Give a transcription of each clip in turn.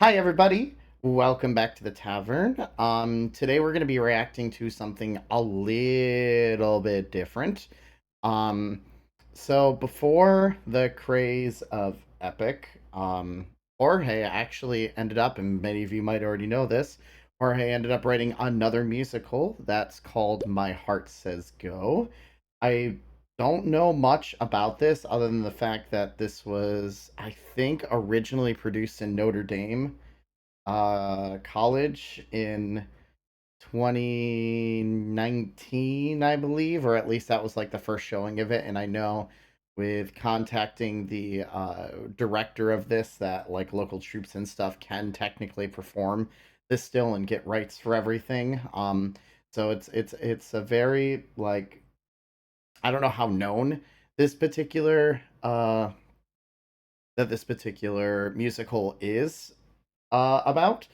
Hi everybody, welcome back to the tavern. Today we're going to be reacting to something a little bit different. Um, so before the craze of Epic, Jorge actually ended up, and many of you might already know this, Jorge ended up writing another musical that's called My Heart Says Go. I don't know much about this other than the fact that this was, I think, originally produced in Notre Dame college in 2019, I believe, or at least that was like the first showing of it. And I know with contacting the director of this that like local troops and stuff can technically perform this still and get rights for everything. So it's a very like I don't know how known this particular that this particular musical is about.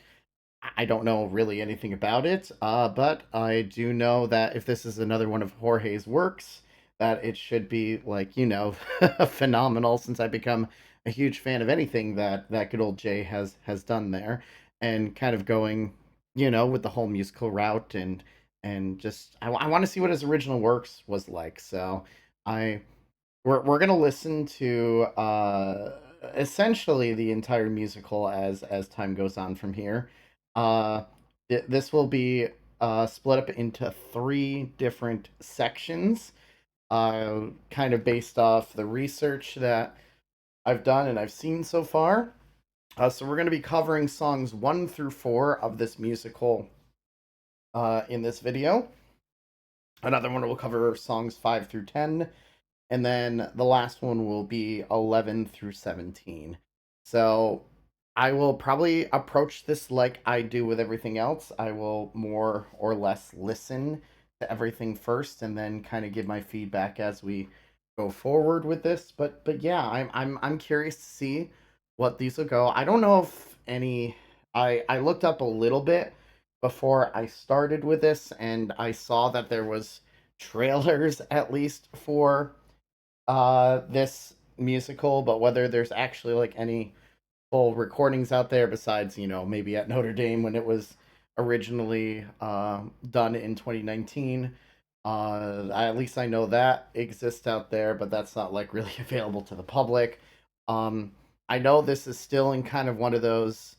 I don't know really anything about it, but I do know that if this is another one of Jorge's works, that it should be like phenomenal. Since I become a huge fan of anything that good old Jay has done there, and kind of going with the whole musical route and just I want to see what his original works was like. So I we're gonna listen to essentially the entire musical as time goes on from here. Uh, this will be split up into three different sections, kind of based off the research that I've done and I've seen so far. So we're going to be covering songs 1 through 4 of this musical in this video. Another one will cover songs 5 through 10, and then the last one will be 11 through 17. So I will probably approach this like I do with everything else. I will more or less listen to everything first and then kind of give my feedback as we go forward with this. But yeah, I'm curious to see what these will go. I don't know if any I looked up a little bit before I started with this and I saw that there was trailers at least for this musical, but whether there's actually like any full recordings out there besides, maybe at Notre Dame when it was originally done in 2019. At least I know that exists out there, but that's not like really available to the public. Um, I know this is still in kind of one of those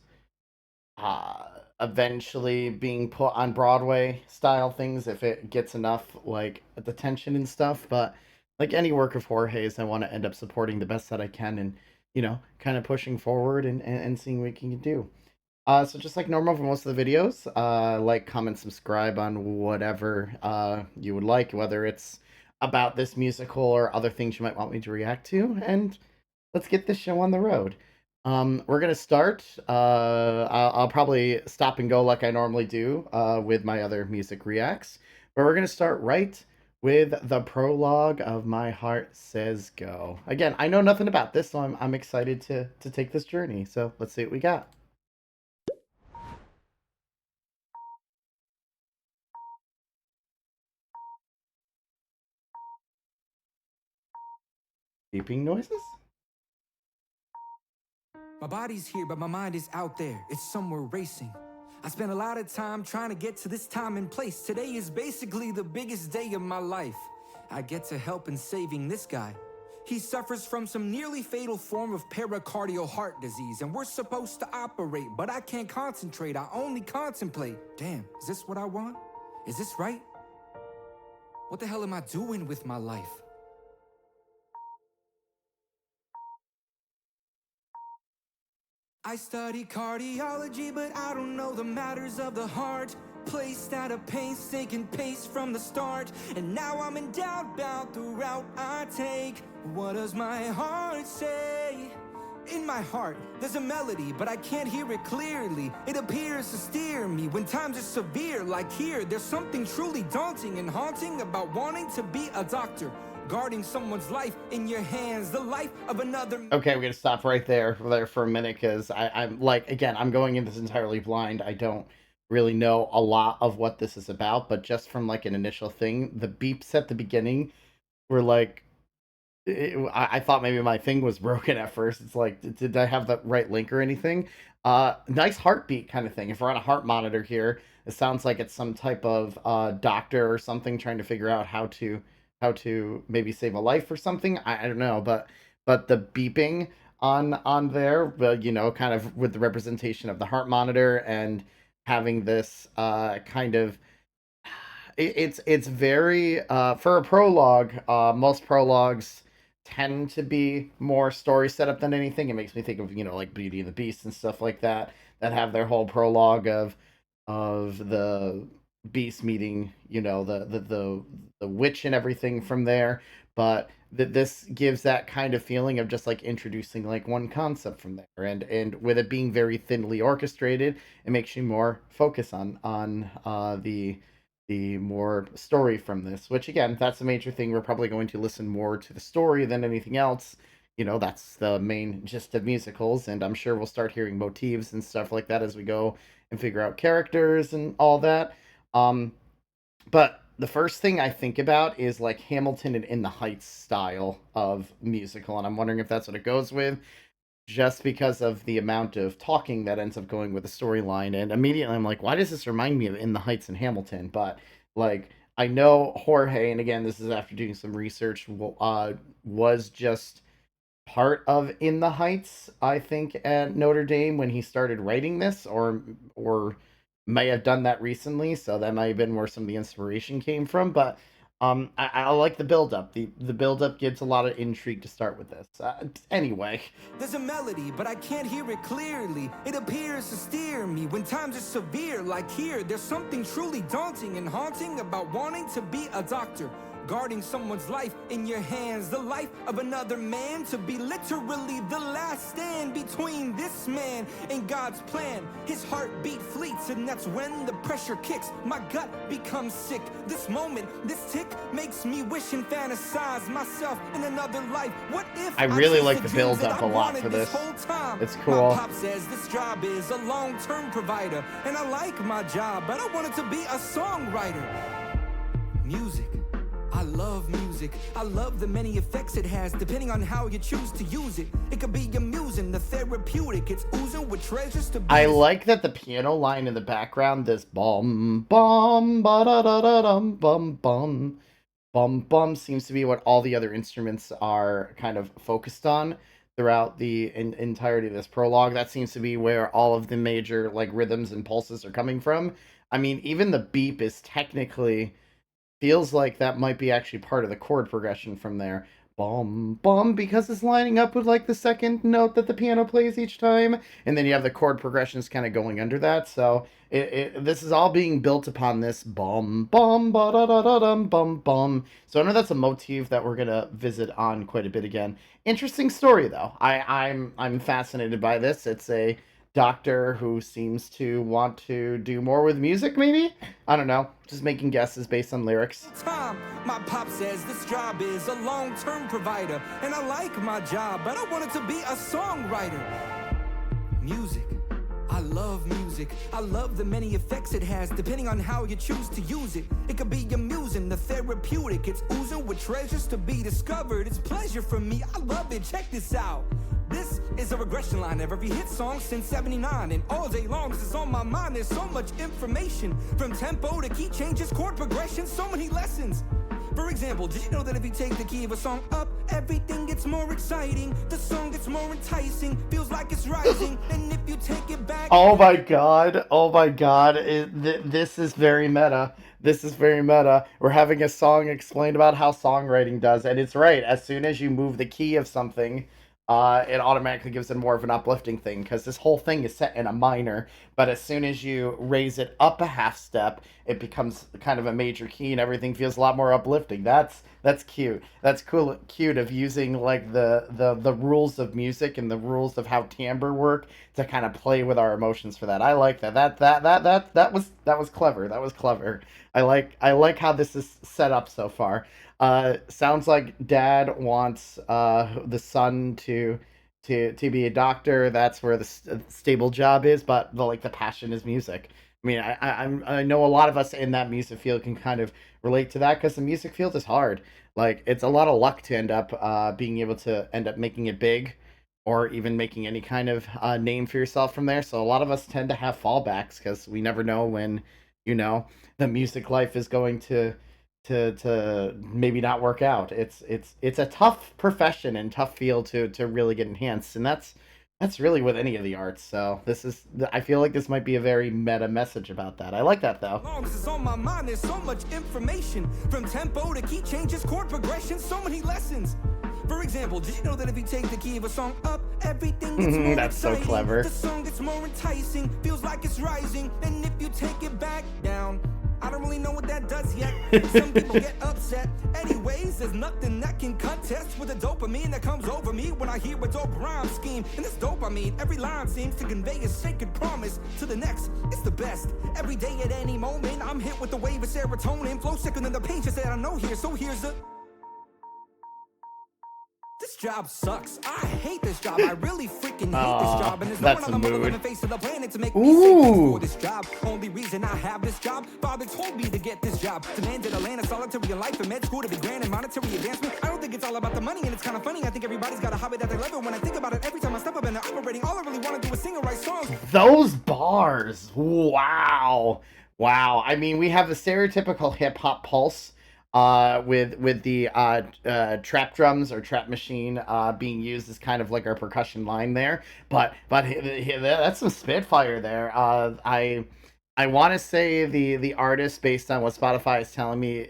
uh, eventually being put on Broadway style things if it gets enough like attention and stuff. But like any work of Jorge's, I want to end up supporting the best that I can and kind of pushing forward and seeing what we can do. So just like normal for most of the videos, like, comment, subscribe on whatever you would like, whether it's about this musical or other things you might want me to react to, and let's get this show on the road. We're gonna start. I'll probably stop and go like I normally do with my other music reacts, but we're gonna start right with the prologue of My Heart Says Go. Again, I know nothing about this, so I'm excited to take this journey. So let's see what we got. Beeping noises? My body's here, but my mind is out there. It's somewhere racing. I spent a lot of time trying to get to this time and place. Today is basically the biggest day of my life. I get to help in saving this guy. He suffers from some nearly fatal form of pericardial heart disease, and we're supposed to operate, but I can't concentrate. I only contemplate. Damn, is this what I want? Is this right? What the hell am I doing with my life? I study cardiology, but I don't know the matters of the heart. Placed at a painstaking pace from the start, and now I'm in doubt about the route I take. What does my heart say? In my heart, there's a melody, but I can't hear it clearly. It appears to steer me when times are severe, like here. There's something truly daunting and haunting about wanting to be a doctor. Guarding someone's life in your hands, the life of another. Okay, we're gonna stop right there for a minute because I'm like, again, I'm going in this entirely blind. I don't really know a lot of what this is about, but just from like an initial thing, the beeps at the beginning were like, I thought maybe my thing was broken at first. It's like, did I have the right link or anything? Nice heartbeat kind of thing. If we're on a heart monitor here, it sounds like it's some type of doctor or something trying to figure out how to maybe save a life or something. I don't know, but the beeping on there, well, kind of with the representation of the heart monitor and having this kind of it's very for a prologue. Most prologues tend to be more story setup than anything. It makes me think of like Beauty and the Beast and stuff like that that have their whole prologue of the beast meeting the witch and everything from there. But this gives that kind of feeling of just like introducing like one concept from there, and with it being very thinly orchestrated, it makes you more focus on the more story from this, which again, that's the major thing. We're probably going to listen more to the story than anything else. That's the main gist of musicals, and I'm sure we'll start hearing motifs and stuff like that as we go and figure out characters and all that. Um, but the first thing I think about is like Hamilton and In the Heights style of musical, and I'm wondering if that's what it goes with, just because of the amount of talking that ends up going with the storyline. And immediately I'm like, why does this remind me of In the Heights and Hamilton? But like, I know Jorge, and again, this is after doing some research, was just part of In the Heights, I think, at Notre Dame when he started writing this, or may have done that recently. So that might have been where some of the inspiration came from. But I like the build up. The build up gives a lot of intrigue to start with this. Anyway, There's a melody, but I can't hear it clearly. It appears to steer me when times are severe, like here. There's something truly daunting and haunting about wanting to be a doctor. Guarding someone's life in your hands, the life of another man, to be literally the last stand between this man and God's plan. His heartbeat fleets, and that's when the pressure kicks. My gut becomes sick. This moment, this tick, makes me wish and fantasize myself in another life. What if I really like chased the the dreams build that up I a lot for wanted this. whole time? It's My cool. pop says this job is a long-term provider, and I like my job, but I wanted to be a songwriter. Music. I love music. I love the many effects it has, depending on how you choose to use it. It could be amusing, the therapeutic. It's oozing with treasures to be. I like that the piano line in the background, this bum bum ba da da da dum bum bum bum bum, seems to be what all the other instruments are kind of focused on throughout the entirety of this prologue. That seems to be where all of the major like rhythms and pulses are coming from. I mean, even the beep is technically feels like that might be actually part of the chord progression from there. Bum bum, because it's lining up with like the second note that the piano plays each time, and then you have the chord progressions kind of going under that. So this is all being built upon this bum bum ba da da da dum bum bum. So I know that's a motif that we're gonna visit on quite a bit again. Interesting story though. I'm fascinated by this. It's a doctor who seems to want to do more with music, maybe? I don't know. Just making guesses based on lyrics. Time. My pop says this job is a long-term provider, and I like my job, but I wanted to be a songwriter. Music. I love music. I love the many effects it has, depending on how you choose to use it. It could be amusing, the therapeutic. It's oozing with treasures to be discovered. It's pleasure for me. I love it. Check this out. This is a regression line of every hit song since 79, and all day long this is on my mind. There's so much information, from tempo to key changes, chord progression, so many lessons. For example, did you know that if you take the key of a song up, everything gets more exciting, the song gets more enticing, feels like it's rising, and if you take it back... Oh my god, oh my god, this is very meta. This is very meta. We're having a song explained about how songwriting does, and it's right. As soon as you move the key of something, it automatically gives it more of an uplifting thing, because this whole thing is set in a minor, but as soon as you raise it up a half step, it becomes kind of a major key, and everything feels a lot more uplifting. That's cute. That's cool, cute of using like the rules of music and the rules of how timbre work to kind of play with our emotions for that. I like that. That was clever. That was clever. I like how this is set up so far. Sounds like dad wants the son to be a doctor. That's where the stable job is, but the passion is music. I mean, I know a lot of us in that music field can kind of relate to that, because the music field is hard. Like, it's a lot of luck to end up being able to end up making it big, or even making any kind of name for yourself from there. So a lot of us tend to have fallbacks because we never know when, you know, the music life is going to maybe not work out. It's a tough profession and tough field to really get enhanced, and that's really with any of the arts. So this is, I feel like this might be a very meta message about that. I like that though. Long as it's on my mind, there's so much information. From tempo to key changes, chord progression, so many lessons. For example, did you know that if you take the key of a song up, everything gets more That's so exciting? clever. The song gets more enticing, feels like it's rising. And if you take it back down, I don't really know what that does yet. Some people get upset. Anyways, there's nothing that can contest with the dopamine that comes over me when I hear a dope rhyme scheme. And this dopamine, every line seems to convey a sacred promise to the next. It's the best. Every day at any moment, I'm hit with the wave of serotonin. Flow sicker than the pages that I know here. So here's a... This job sucks. I hate this job. I really freaking hate this job. And there's no one on the motherfucking face of the planet to make me say thanks for this job. Only reason I have this job, father told me to get this job. Demanded a land of solitary life and med school to be grand and monetary advancement. I don't think it's all about the money, and it's kind of funny. I think everybody's got a hobby that they love, and when I think about it, every time I step up and they're operating, all I really want to do is sing and write songs. Those bars, wow. I mean, we have the stereotypical hip hop pulse with the trap drums or trap machine being used as kind of like our percussion line there. But that's some spitfire there. I want to say the artist, based on what Spotify is telling me,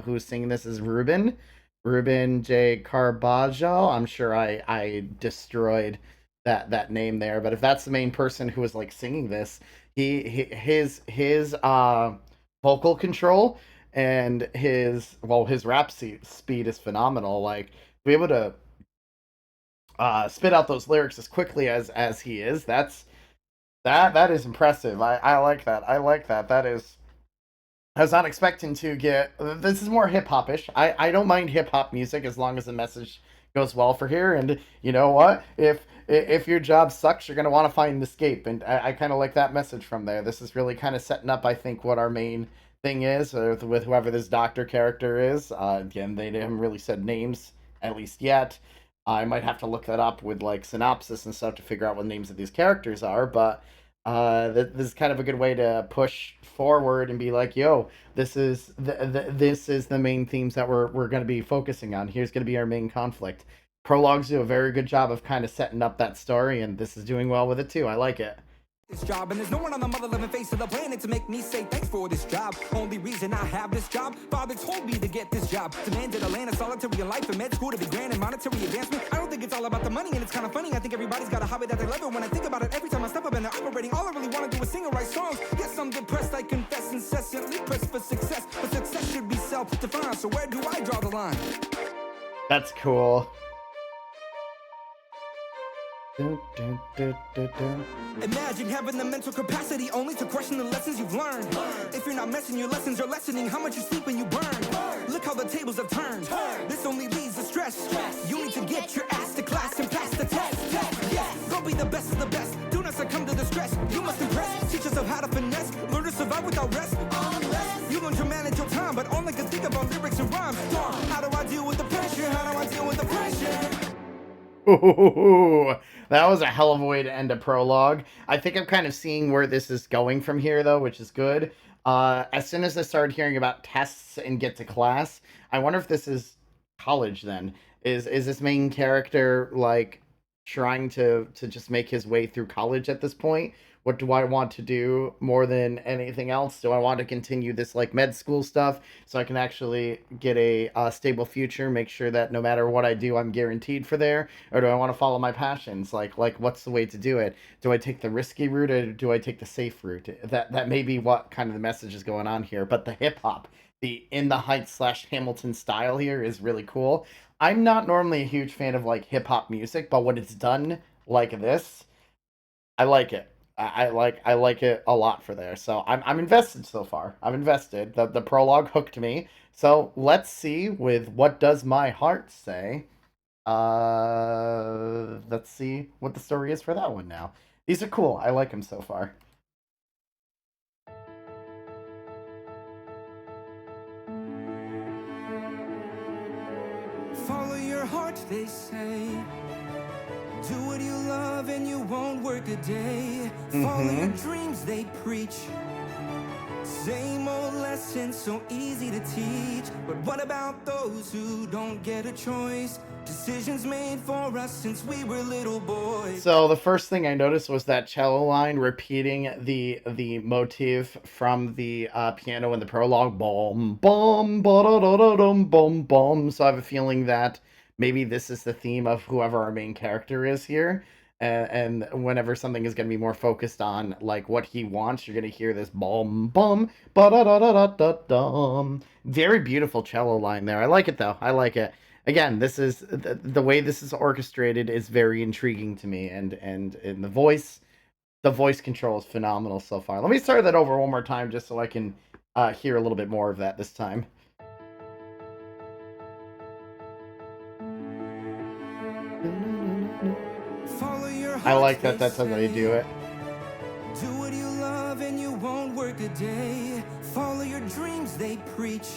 who's singing this, is Ruben J. Carbajo. I'm sure I destroyed that name there, but if that's the main person who was like singing this, his vocal control and his rap speed is phenomenal. Like, to be able to spit out those lyrics as quickly as he is, that is impressive. I like that. I was not expecting to get. This is more hip hopish. I don't mind hip hop music as long as the message goes well for here. And you know what? If your job sucks, you're gonna want to find an escape. And I kind of like that message from there. This is really kind of setting up, I think, what our main thing is with whoever this doctor character is. Again, they haven't really said names, at least yet. I might have to look that up with like synopsis and stuff to figure out what names of these characters are, but this is kind of a good way to push forward and be like, yo, this is the main themes that we're going to be focusing on. Here's going to be our main conflict. Prologues do a very good job of kind of setting up that story, and this is doing well with it too. I like it. This job, and there's no one on the mother living face of the planet to make me say thanks for this job. Only reason I have this job, father told me to get this job. Demanded a land of solitary life and med school to be grand and monetary advancement. I don't think it's all about the money, and it's kind of funny. I think everybody's got a hobby that they love, and when I think about it, every time I step up and they're operating, all I really want to do is sing and write songs. Yes, I'm depressed, I confess, incessantly pressed for success, but success should be self-defined. So where do I draw the line? That's cool. Imagine having the mental capacity only to question the lessons you've learned. If you're not messing, your lessons are lessening how much you sleep and you burn. Look how the tables have turned. This only leads to stress. You need to get your ass to class and pass the test. Yeah, go be the best of the best. Do not succumb to the stress. You must impress. Teach yourself how to finesse. Learn to survive without rest. You learn to manage your time, but all I can think about lyrics and rhymes. How do I deal with the pressure? How do I deal with the pressure? Ooh, that was a hell of a way to end a prologue. I think I'm kind of seeing where this is going from here, though, which is good. As soon as I started hearing about tests and get to class, I wonder if this is college then. Is this main character, like, trying to just make his way through college at this point? What do I want to do more than anything else? Do I want to continue this like med school stuff so I can actually get a stable future, make sure that no matter what I do, I'm guaranteed for there? Or do I want to follow my passions? Like what's the way to do it? Do I take the risky route or do I take the safe route? That may be what kind of the message is going on here. But the hip hop, the In the Heights / Hamilton style here is really cool. I'm not normally a huge fan of like hip hop music, but when it's done like this, I like it. I like it a lot for there. So I'm invested so far. I'm invested. The prologue hooked me. So let's see with what does my heart say. Let's see what the story is for that one now. These are cool. I like them so far. Follow your heart, they say. Do what you love and you won't work a day. Follow your Mm-hmm. dreams, they preach. Same old lesson, so easy to teach. But what about those who don't get a choice? Decisions made for us since we were little boys. So the first thing I noticed was that cello line repeating the motif from the piano in the prologue. Boom, boom, ba-da-da-da-dum, boom, boom. So I have a feeling that maybe this is the theme of whoever our main character is here. And whenever something is going to be more focused on like what he wants, you're going to hear this boom, boom, ba-da-da-da-da-da-dum. Very beautiful cello line there. I like it though. I like it. Again, this is the way this is orchestrated is very intriguing to me, and the voice control is phenomenal so far. Let me start that over one more time just so I can hear a little bit more of that this time. Follow your I hearts, like that. they That's how they do say. it. Do what you love and you won't work a day. Follow your dreams, they preach.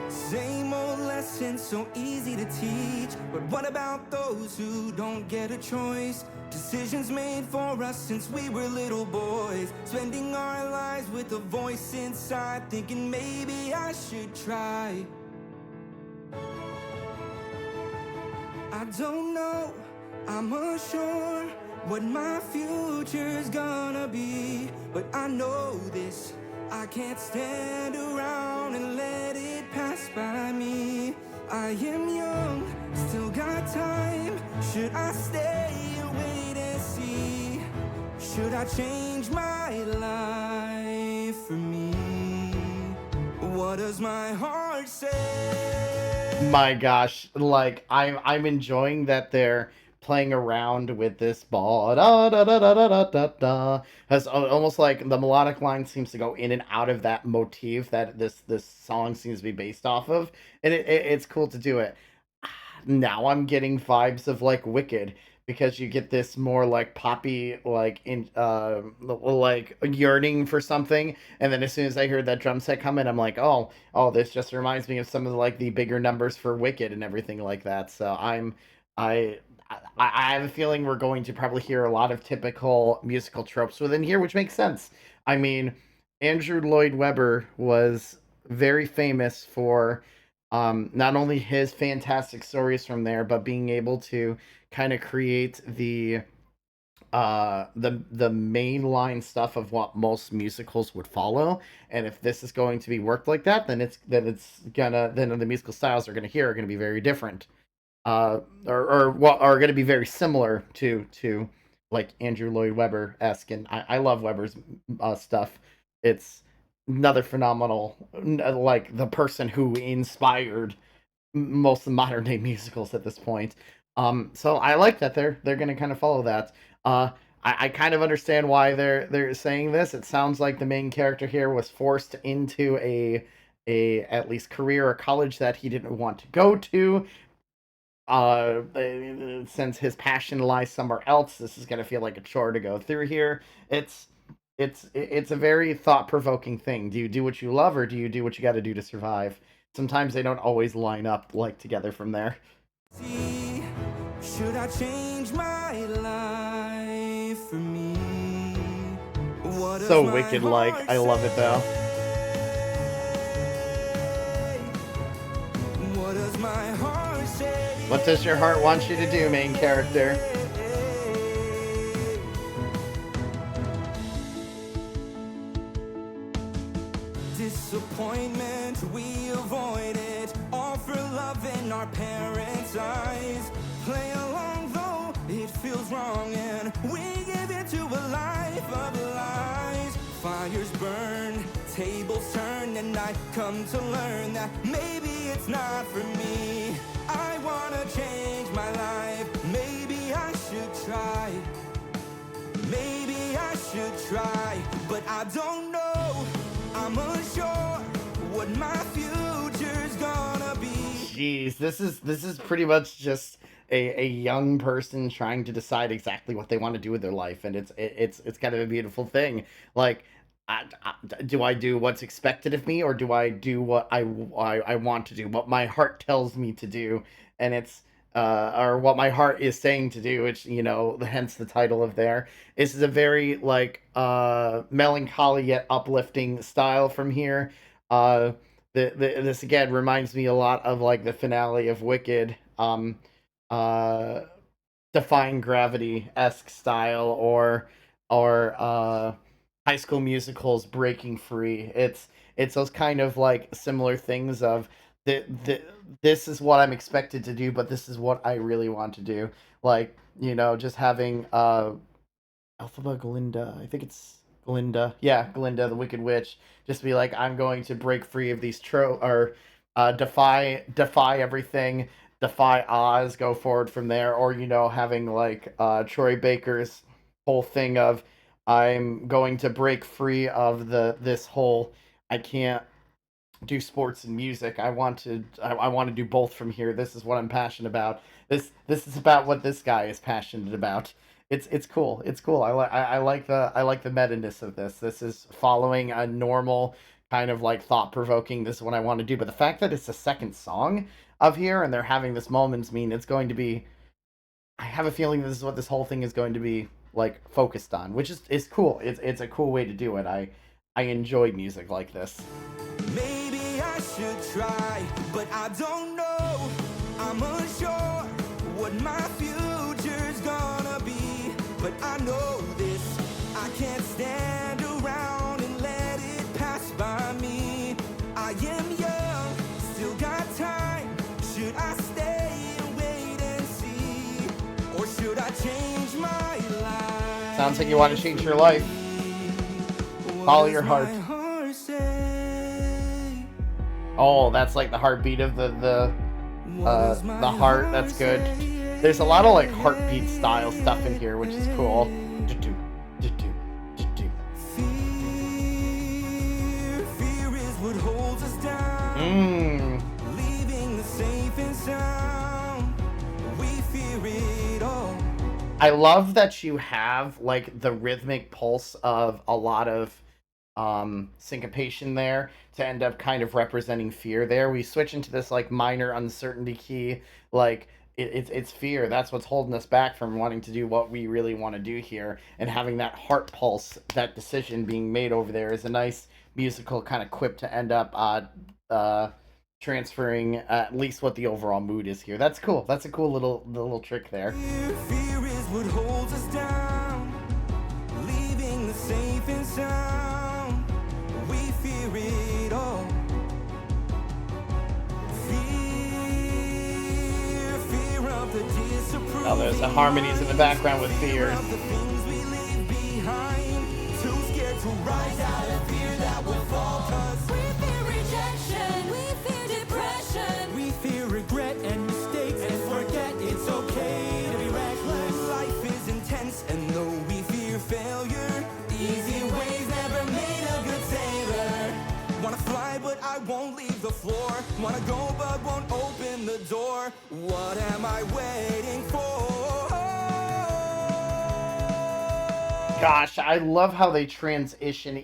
Same old lesson, so easy to teach. But what about those who don't get a choice? Decisions made for us since we were little boys. Spending our lives with a voice inside, thinking maybe I should try. I don't know, I'm unsure what my future's gonna be. But I know this, I can't stand around and let it pass by me. I am young, still got time. Should I stay or wait and see? Should I change my life for me? What does my heart say? My gosh, like I'm enjoying that they're playing around with this ball. Da da da da da da da da. Has almost like the melodic line seems to go in and out of that motif that this song seems to be based off of, and it's cool to do it. Now I'm getting vibes of like Wicked because you get this more like poppy like in like yearning for something, and then as soon as I heard that drum set come in, I'm like, oh, this just reminds me of some of the, like the bigger numbers for Wicked and everything like that. So I I have a feeling we're going to probably hear a lot of typical musical tropes within here, which makes sense. I mean, Andrew Lloyd Webber was very famous for not only his fantastic stories from there, but being able to kind of create the mainline stuff of what most musicals would follow. And if this is going to be worked like that, then the musical styles are gonna hear are gonna be very different. Or what are going to be very similar to like Andrew Lloyd Webber esque, and I love Webber's stuff. It's another phenomenal, like the person who inspired most of the modern day musicals at this point. So I like that they're going to kind of follow that. Uh, I kind of understand why they're saying this. It sounds like the main character here was forced into a at least career or college that he didn't want to go to, since his passion lies somewhere else. This is going to feel like a chore to go through here. it's it's a very thought-provoking thing. Do you do what you love, or do you do what you got to do to survive? Sometimes they don't always line up like together from there. See, should I change my life for me? What does So my Wicked, like, heart I love it though. say? What does my heart say? What does your heart want you to do, main character? Disappointment, we avoid it. All for love in our parents' eyes. Play along though it feels wrong, and we give it to a life of lies. Fires burn, tables turn, and I come to learn that maybe it's not for me. I wanna change my life. Maybe I should try. Maybe I should try, but I don't know. I'm unsure what my future's gonna be. Jeez, this is pretty much just a young person trying to decide exactly what they want to do with their life, and it's kind of a beautiful thing. Like, do I do what's expected of me, or do I do what I want to do, what my heart tells me to do? And it's or what my heart is saying to do, which hence the title of there. This is a very like melancholy yet uplifting style from here. Uh, this again reminds me a lot of like the finale of Wicked. Uh, Defying Gravity esque style, or High School Musical's Breaking Free. It's those kind of like similar things of the this is what I'm expected to do, but this is what I really want to do. Like just having Alphaba Glinda. I think it's Glinda. Yeah, Glinda, the Wicked Witch. Just be like, I'm going to break free of these or defy everything, defy Oz, go forward from there, or having like Troy Baker's whole thing of I'm going to break free of this whole I can't do sports and music. I want to do both from here. This is what I'm passionate about. This is about what this guy is passionate about. It's cool. It's cool. I like the meta-ness of this. This is following a normal kind of like thought provoking. This is what I want to do. But the fact that it's the second song of here and they're having this moments mean it's going to be. I have a feeling this is what this whole thing is going to be like focused on, which is cool. It's a cool way to do it. I enjoy music like this. Maybe I should try, but I don't know. I'm unsure what my future's gonna be. But I know this, I can't stand around and let it pass by me. I am young, still got time. Should I stay and wait and see? Or should I change my life? Sounds like you want to change your life. Follow your heart. Oh, that's like the heartbeat of the heart. That's good. There's a lot of like heartbeat style stuff in here, which is cool. Fear is what holds us down. Leaving the safe and sound. We fear it all. I love that you have like the rhythmic pulse of a lot of syncopation there to end up kind of representing fear there. We switch into this like minor uncertainty key, like it's fear. That's what's holding us back from wanting to do what we really want to do here. And having that heart pulse, that decision being made over there is a nice musical kind of quip to end up transferring at least what the overall mood is here. That's cool. That's a cool little trick there. Fear is what holds us down, leaving the safe and sound. We fear it all. Fear of the disapproval. Oh, there's the harmonies in the background with fear. Of the things we leave behind. Too scared to rise out of fear that will fall. 'Cause we fear rejection, we fear depression, we fear regret and mistakes and forget it's okay to be reckless. Life is intense and though we fear failure, easy ways never made a good sailor. Wanna fly but I won't leave the floor. Wanna go but won't open the door. What am I waiting for? Gosh, I love how they transition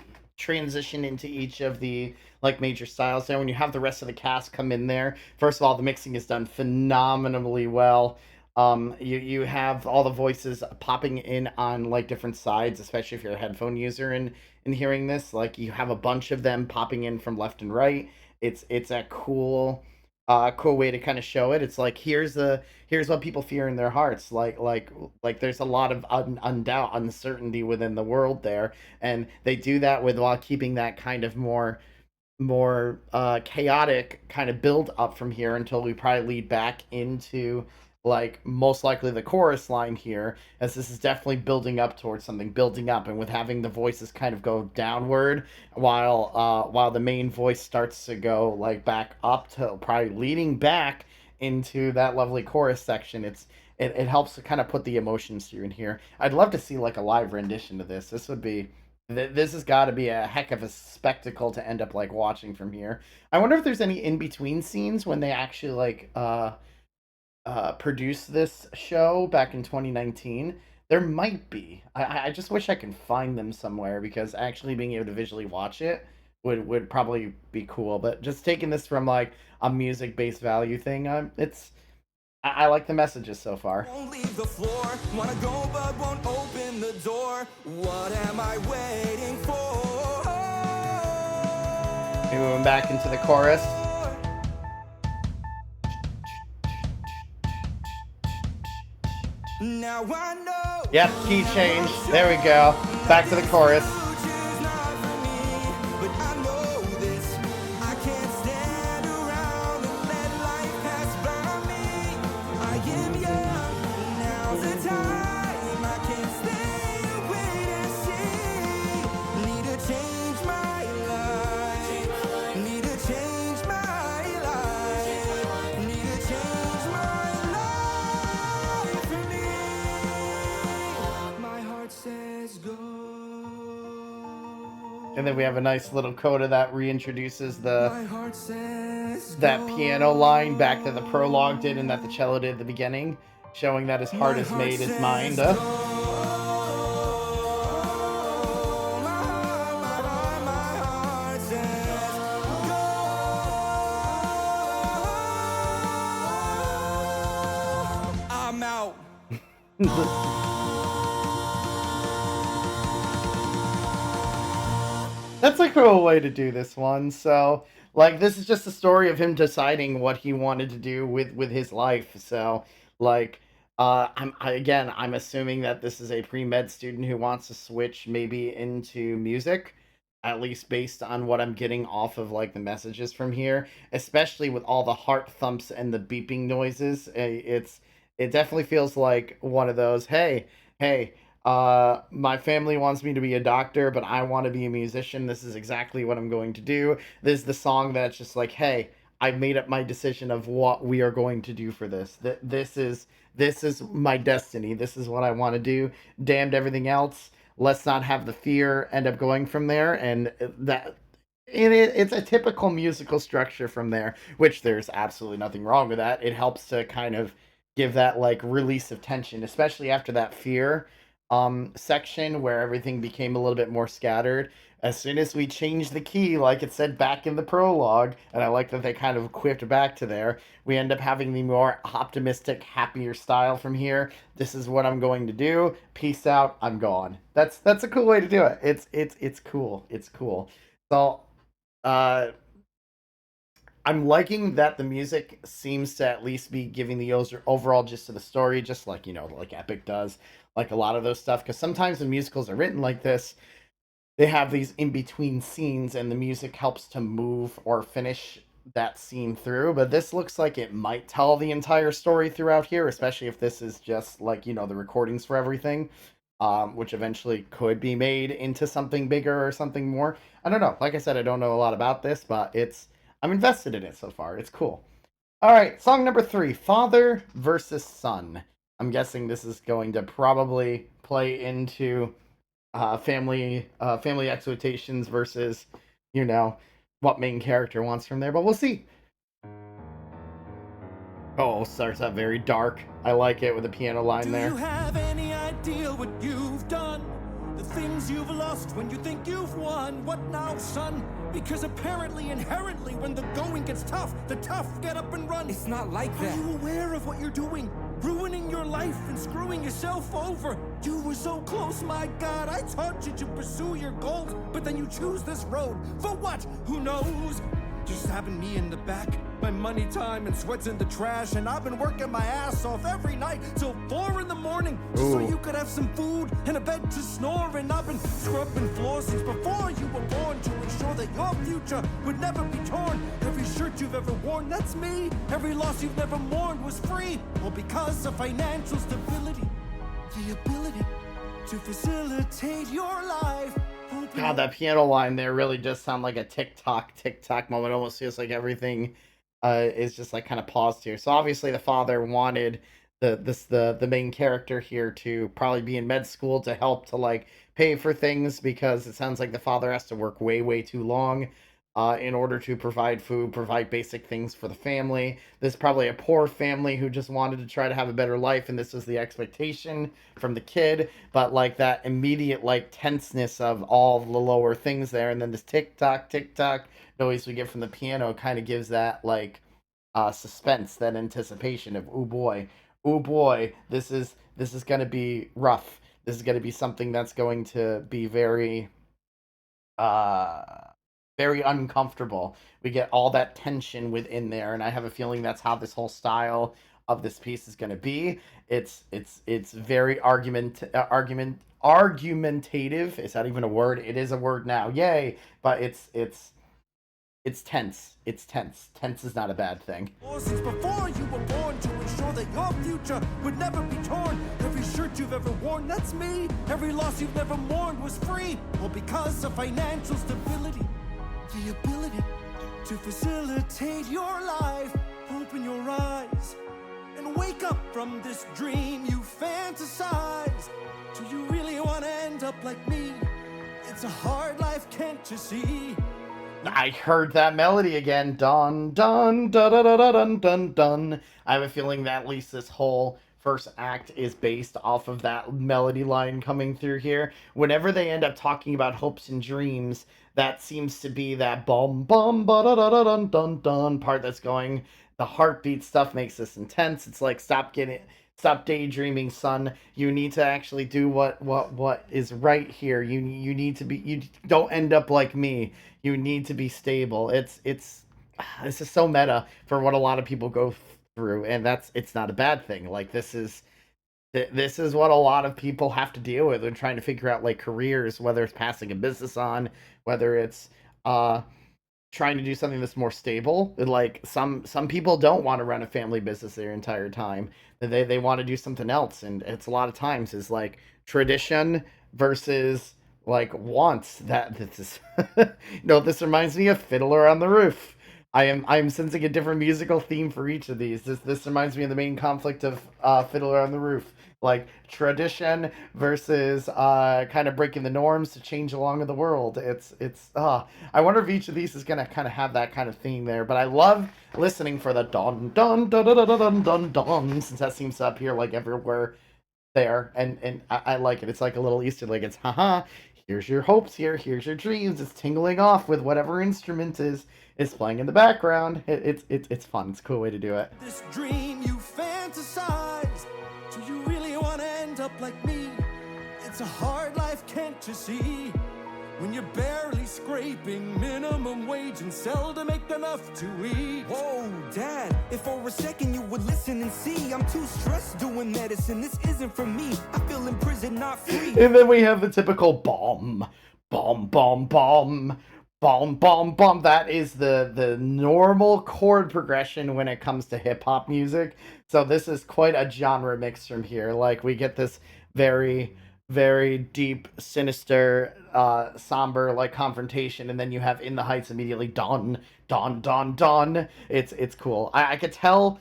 into each of the like major styles there. When you have the rest of the cast come in there, first of all, the mixing is done phenomenally well. You have all the voices popping in on like different sides, especially if you're a headphone user and in hearing this. Like you have a bunch of them popping in from left and right. It's a cool way to kind of show it. It's like here's what people fear in their hearts. Like there's a lot of undoubt uncertainty within the world there, and they do that with while keeping that kind of more chaotic kind of build up from here until we probably lead back into like most likely the chorus line here, as this is definitely building up towards something, building up, and with having the voices kind of go downward while the main voice starts to go like back up to probably leading back into that lovely chorus section. It helps to kind of put the emotions through in here. I'd love to see like a live rendition of this. This has got to be a heck of a spectacle to end up like watching from here. I wonder if there's any in between scenes when they actually like produced this show back in 2019. There might be. I just wish I could find them somewhere, because actually being able to visually watch it would probably be cool. But just taking this from like a music based value thing, it's I like the messages so far. Won't leave the floor. Wanna go but won't open the door. What am I waiting for? Maybe moving back into the chorus. Now I know. Yep, key change. There we go. Back to the chorus. And then we have a nice little coda that reintroduces that piano line back that the prologue did and that the cello did at the beginning, showing that his heart is made his mind up. I'm out. That's a cool way to do this one. So, like, this is just a story of him deciding what he wanted to do with his life. So, like, again, I'm assuming that this is a pre-med student who wants to switch maybe into music, at least based on what I'm getting off of like the messages from here, especially with all the heart thumps and the beeping noises. It definitely feels like one of those, hey, my family wants me to be a doctor, but I want to be a musician. This is exactly what I'm going to do. This is the song that's just like, hey, I've made up my decision of what we are going to do for this. This is my destiny. This is what I want to do. Damned everything else. Let's not have the fear end up going from there. And it's a typical musical structure from there, which there's absolutely nothing wrong with that. It helps to kind of give that like release of tension, especially after that fear section where everything became a little bit more scattered. As soon as we changed the key, like it said back in the prologue, and I like that they kind of equipped back to there, we end up having the more optimistic, happier style from here. This is what I'm going to do. Peace out. I'm gone. That's a cool way to do it. It's cool. It's cool. So, uh, I'm liking that the music seems to at least be giving the overall gist of the story, just like, like Epic does, like a lot of those stuff. Because sometimes when musicals are written like this, they have these in between scenes, and the music helps to move or finish that scene through. But this looks like it might tell the entire story throughout here, especially if this is just like, the recordings for everything, which eventually could be made into something bigger or something more. I don't know. Like I said, I don't know a lot about this, but I'm invested in it so far. It's cool. All right, song number 3, Father versus Son. I'm guessing this is going to probably play into family expectations versus, what main character wants from there, but we'll see. Oh, starts out very dark. I like it with the piano line there. Do you have any idea what you've done? The things you've lost when you think you've won. What now, son? Because apparently, inherently, when the going gets tough, the tough get up and run. It's not like that. Are you aware of what you're doing? Ruining your life and screwing yourself over. You were so close, my God. I taught you to pursue your goals, but then you choose this road. For what? Who knows? You're stabbing me in the back. My money, time, and sweat's in the trash. And I've been working my ass off every night till 4 in the morning, just so you could have some food and a bed to snore in. I've been scrubbing floors since before you were born to ensure that your future would never be torn. Every shirt you've ever worn, that's me. Every loss you've never mourned was free. All because of financial stability. The ability to facilitate your life. God, that piano line there really does sound like a tick-tock moment. It almost feels like everything is just like kind of paused here. So obviously the father wanted the main character here to probably be in med school to help to like pay for things, because it sounds like the father has to work way too long in order to provide food, provide basic things for the family. This is probably a poor family who just wanted to try to have a better life, and this was the expectation from the kid. But like that immediate like tenseness of all the lower things there, and then this tick tock noise we get from the piano kind of gives that like suspense, that anticipation of oh boy, this is gonna be rough. This is gonna be something that's going to be uh very uncomfortable. We get all that tension within there, and I have a feeling that's how this whole style of this piece is going to be. It's very argumentative. Is that even a word? It is a word now. Yay! But it's tense. It's tense. Tense is not a bad thing. Since before you were born, to ensure that your future would never be torn. Every shirt you've ever worn, that's me. Every loss you've never mourned was free. All because of financial stability. The ability to facilitate your life. Open your eyes and wake up from this dream you fantasize. Do you really want to end up like me? It's a hard life, can't you see? I heard that melody again. Dun dun dun dun dun dun dun dun. I have a feeling that at least this whole first act is based off of that melody line coming through here. Whenever they end up talking about hopes and dreams, that seems to be that bum bum ba da da da dun dun dun part that's going. The heartbeat stuff makes this intense. It's like stop daydreaming, son. You need to actually do what is right here. You need to be. You don't end up like me. You need to be stable. This is so meta for what a lot of people go through, and it's not a bad thing. Like this is what a lot of people have to deal with when trying to figure out like careers, whether it's passing a business on, whether it's trying to do something that's more stable. Like some people don't want to run a family business their entire time. They want to do something else, and it's a lot of times is like tradition versus like wants. That this is this reminds me of Fiddler on the Roof. I'm sensing a different musical theme for each of these. This reminds me of the main conflict of Fiddler on the Roof, like tradition versus kind of breaking the norms to change along with the world. I wonder if each of these is gonna kind of have that kind of theme there. But I love listening for the dun dun dun dun dun dun dun dun, since that seems to appear like everywhere there, and I like it. It's like a little Easter egg. It's haha. Here's your hopes here's your dreams. It's tingling off with whatever instrument is playing in the background. It's fun. It's a cool way to do it. This dream you fantasize. Do you really want to end up like me? It's a hard life, can't you see? When you're barely scraping minimum wage and seldom make enough to eat. Whoa, Dad, if for a second you would listen and see, I'm too stressed doing medicine. This isn't for me. I feel in prison, not free. And then we have the typical bomb, bomb, bomb, bomb. Bomb, bomb, bomb. That is the normal chord progression when it comes to hip hop music. So this is quite a genre mix from here. Like we get this very, very deep, sinister, somber like confrontation, and then you have In the Heights immediately. Dawn, dawn, dawn, dawn. It's cool. I could tell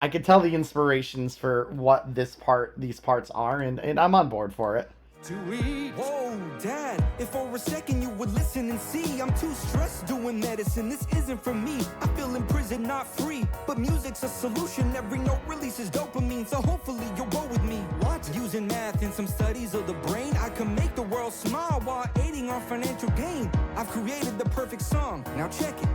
the inspirations for what these parts are, and I'm on board for it. To eat. Whoa, Dad, if for a second you would listen and see, I'm too stressed doing medicine. This isn't for me. I feel in prison, not free. But music's a solution. Every note releases dopamine, so hopefully you'll roll with me. What? Using math and some studies of the brain, I can make the world smile while aiding our financial gain. I've created the perfect song. Now check it.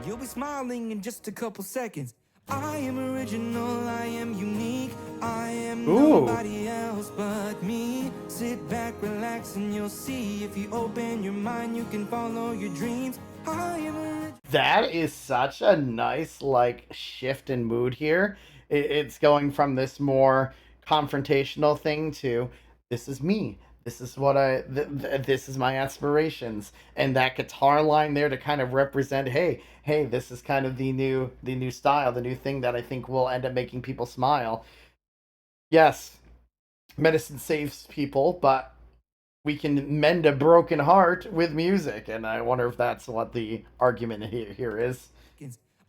You'll be smiling in just a couple seconds. I am original, I am unique. I am nobody else but me. Sit back, relax, and you'll see. If you open your mind, you can follow your dreams. I am original. That is such a nice like shift in mood here. It's going from this more confrontational thing to this is me. This is what this is my aspirations, and that guitar line there to kind of represent, hey, this is kind of the new style, the new thing that I think will end up making people smile. Yes, medicine saves people, but we can mend a broken heart with music, and I wonder if that's what the argument here is.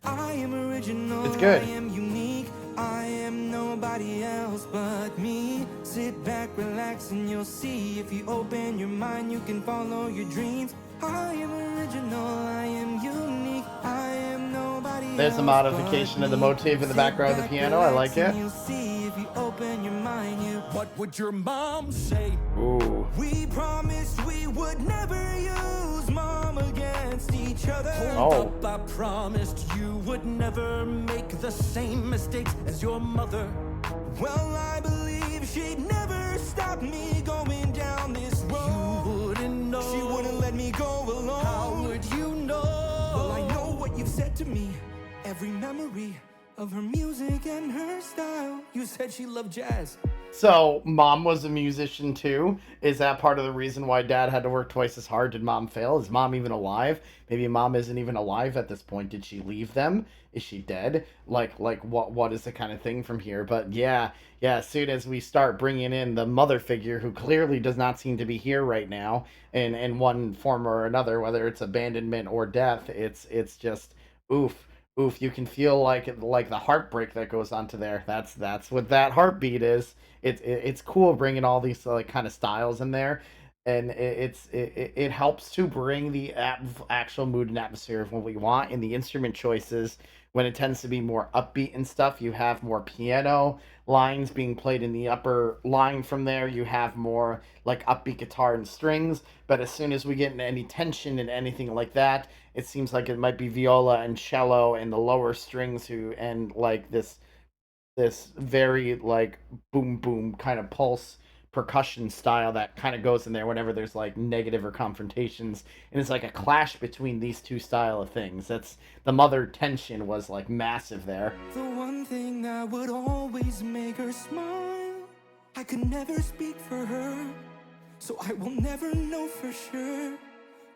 I am original, it's good. I am unique. I am nobody else but me. Sit back, relax, and you'll see. If you open your mind, you can follow your dreams. I am original, I am unique. I am nobody else. There's a modification of the motif in the background of the piano. I like it. You'll see if you open your mind. What would your mom say? Ooh. We promised we would never use mom against each each other. Hold up, I promised you would never make the same mistakes as your mother. Well, I believe she'd never stop me going down this road. You wouldn't know. She wouldn't let me go alone. How would you know? Well, I know what you've said to me. Every memory of her music and her style. You said she loved jazz. So, mom was a musician too. Is that part of the reason why dad had to work twice as hard? Did mom fail? Is mom even alive? Maybe mom isn't even alive at this point. Did she leave them? Is she dead? Like what is the kind of thing from here? But yeah, as soon as we start bringing in the mother figure, who clearly does not seem to be here right now, in one form or another, whether it's abandonment or death, it's just oof. Oof, you can feel like the heartbreak that goes onto there. That's what that heartbeat is. It's cool bringing all these like kind of styles in there, and it helps to bring the actual mood and atmosphere of what we want. In the instrument choices, when it tends to be more upbeat and stuff, you have more piano lines being played in the upper line. From there, you have more like upbeat guitar and strings. But as soon as we get into any tension and anything like that, it seems like it might be viola and cello and the lower strings who and like this very like boom boom kind of pulse percussion style that kind of goes in there whenever there's like negative or confrontations, and it's like a clash between these two style of things. That's the mother tension was like massive there. The one thing that would always make her smile. I could never speak for her, so I will never know for sure.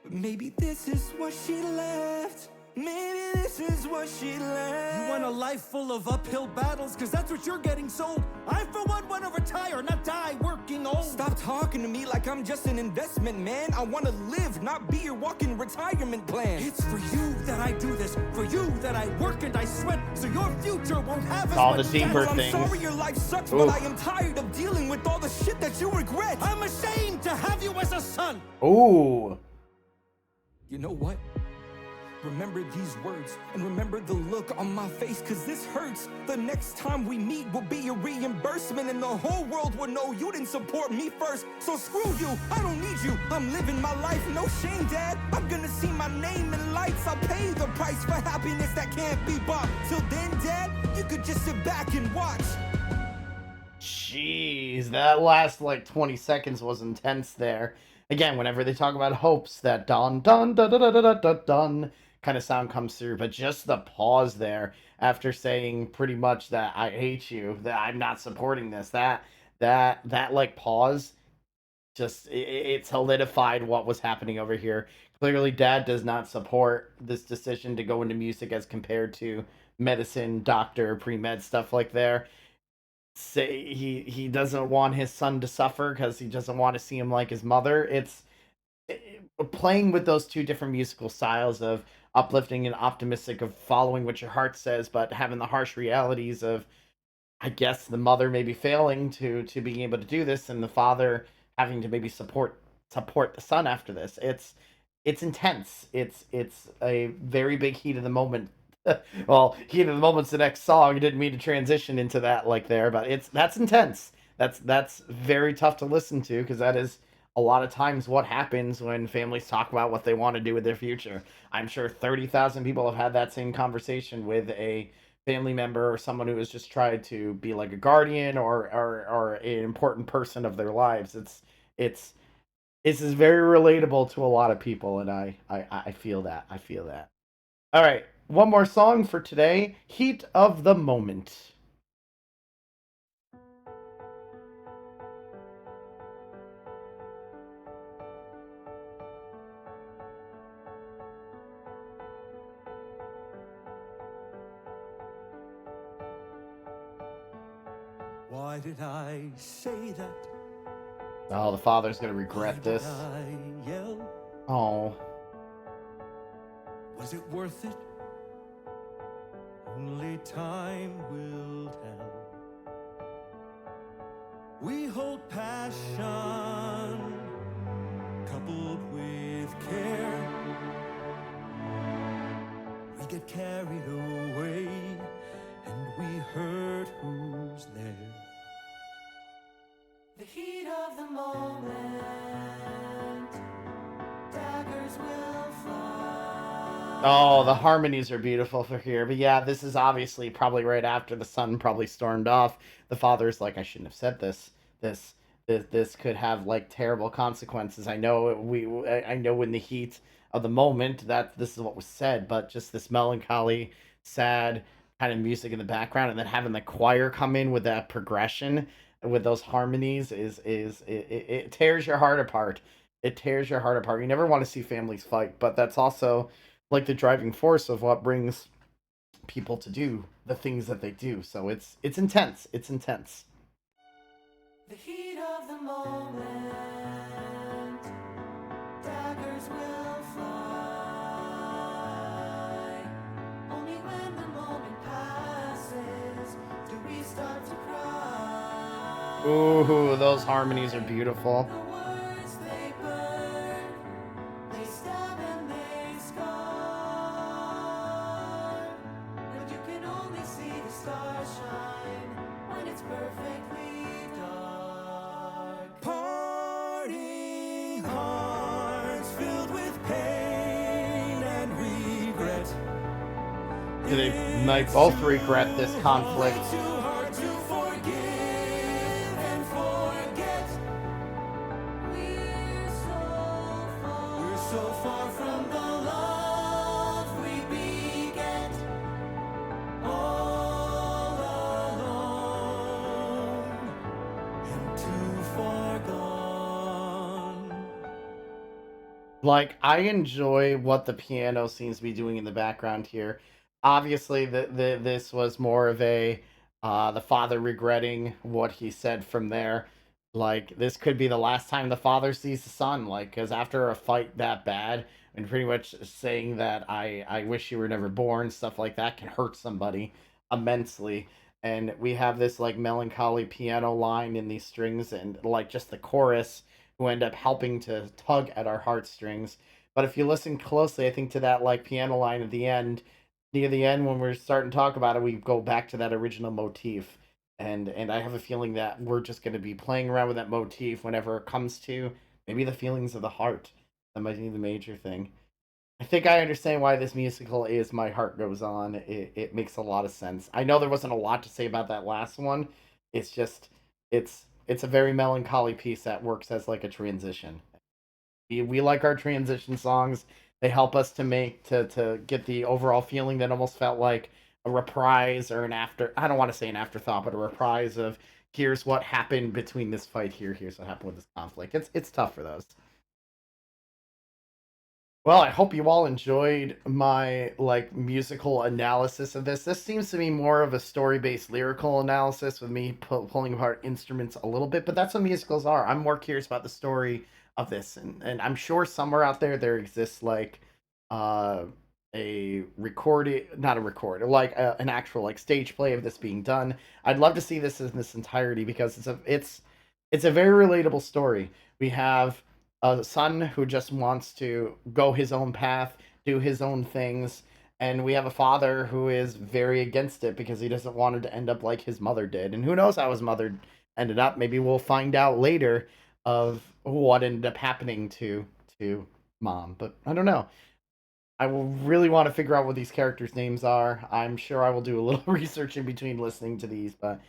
But maybe this is what she left. Maybe this is what she left. You want a life full of uphill battles, cause that's what you're getting sold. I for one wanna retire, not die working old. Stop talking to me like I'm just an investment, man. I wanna live, not be your walking retirement plan. It's for you that I do this, for you that I work and I sweat, so your future won't have as All much the deeper stress. I'm things. sorry your life sucks, Oof. but I am tired of dealing with all the shit that you regret. I'm ashamed to have you as a son. Ooh. You know what? Remember these words and remember the look on my face, cause this hurts. The next time we meet will be a reimbursement, and the whole world will know you didn't support me first. So screw you, I don't need you. I'm living my life, no shame, Dad. I'm gonna see my name in lights. I'll pay the price for happiness that can't be bought. Till then, Dad, you could just sit back and watch. Jeez, that last like 20 seconds was intense there. Again, whenever they talk about hopes, that dun dun dun dun dun dun dun dun kind of sound comes through, but just the pause there after saying pretty much that I hate you, that I'm not supporting this, that like pause, just it solidified what was happening over here. Clearly, Dad does not support this decision to go into music as compared to medicine, doctor, pre-med stuff like there. Say he doesn't want his son to suffer because he doesn't want to see him like his mother. Playing with those two different musical styles of uplifting and optimistic, of following what your heart says, but having the harsh realities of, I guess, the mother maybe failing to being able to do this, and the father having to maybe support the son after this. It's intense. It's a very big heat of the moment. Well, heat of the moment's the next song. I didn't mean to transition into that like there, but that's intense. That's very tough to listen to, because that is a lot of times what happens when families talk about what they want to do with their future. I'm sure 30,000 people have had that same conversation with a family member or someone who has just tried to be like a guardian or an important person of their lives. It's this is very relatable to a lot of people, and I feel that. I feel that. All right, one more song for today, Heat of the Moment. Why did I say that? Oh, the father's gonna regret this. Why did I yell? Oh. Was it worth it? Only time will tell. We hold passion coupled with care. We get carried away and we hurt who's there. The heat of the moment, daggers will fly. Oh, the harmonies are beautiful for here. But yeah, this is obviously probably right after the sun probably stormed off. The father's like, I shouldn't have said this. This this could have like terrible consequences. I know I know in the heat of the moment that this is what was said, but just this melancholy, sad kind of music in the background, and then having the choir come in with that progression, with those harmonies it tears your heart apart. It tears your heart apart. You never want to see families fight, but that's also like the driving force of what brings people to do the things that they do. So it's intense. It's intense. The heat of the moment, daggers will fly. Only when the moment passes do we start to cry. Ooh, those harmonies are beautiful. The words they burn, they stab and they scar. But you can only see the stars shine when it's perfectly dark. Parting hearts filled with pain and regret. They might both regret this conflict. Too hard to forgive and forget. We're so far from the love we beget. All alone and too far gone. Like, I enjoy what the piano seems to be doing in the background here. Obviously, this was more of a the father regretting what he said from there. Like, this could be the last time the father sees the son. Like, because after a fight that bad, and pretty much saying that I wish you were never born, stuff like that can hurt somebody immensely. And we have this like melancholy piano line in these strings, and like just the chorus who end up helping to tug at our heartstrings. But if you listen closely, I think to that like piano line at the end, near the end when we're starting to talk about it, we go back to that original motif. And I have a feeling that we're just going to be playing around with that motif whenever it comes to maybe the feelings of the heart. That might be the major thing. I think I understand why this musical is My Heart Goes On. It makes a lot of sense. I know there wasn't a lot to say about that last one. It's just it's a very melancholy piece that works as like a transition. We like our transition songs. They help us to make to get the overall feeling that almost felt like a reprise or an after. I don't want to say an afterthought, but a reprise of here's what happened between this fight here. Here's what happened with this conflict. It's tough for those. Well, I hope you all enjoyed my like musical analysis of this. This seems to be more of a story-based lyrical analysis with me pulling apart instruments a little bit, but that's what musicals are. I'm more curious about the story of this, and I'm sure somewhere out there exists like uh a recorded, not a record, like an actual like stage play of this being done. I'd love to see this in this entirety because it's a very relatable story. We have a son who just wants to go his own path, do his own things, and we have a father who is very against it because he doesn't want it to end up like his mother did. And who knows how his mother ended up? Maybe we'll find out later of what ended up happening to mom, but I don't know. I will really want to figure out what these characters' names are. I'm sure I will do a little research in between listening to these, but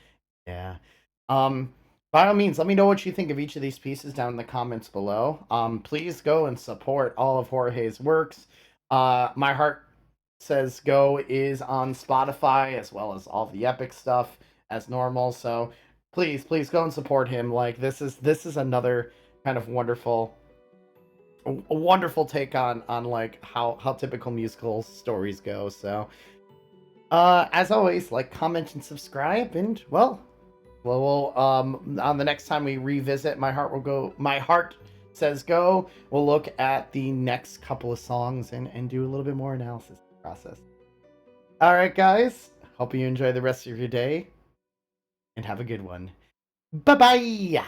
yeah. By all means, let me know what you think of each of these pieces down in the comments below. Please go and support all of Jorge's works. My Heart Says Go is on Spotify as well as all the Epic stuff as normal. So please go and support him. Like this is another kind of a wonderful take on like how typical musical stories go. So as always, like, comment, and subscribe, and well, on the next time we revisit My Heart Says Go, we'll look at the next couple of songs and do a little bit more analysis process. All right, guys. Hope you enjoy the rest of your day and have a good one. Bye bye.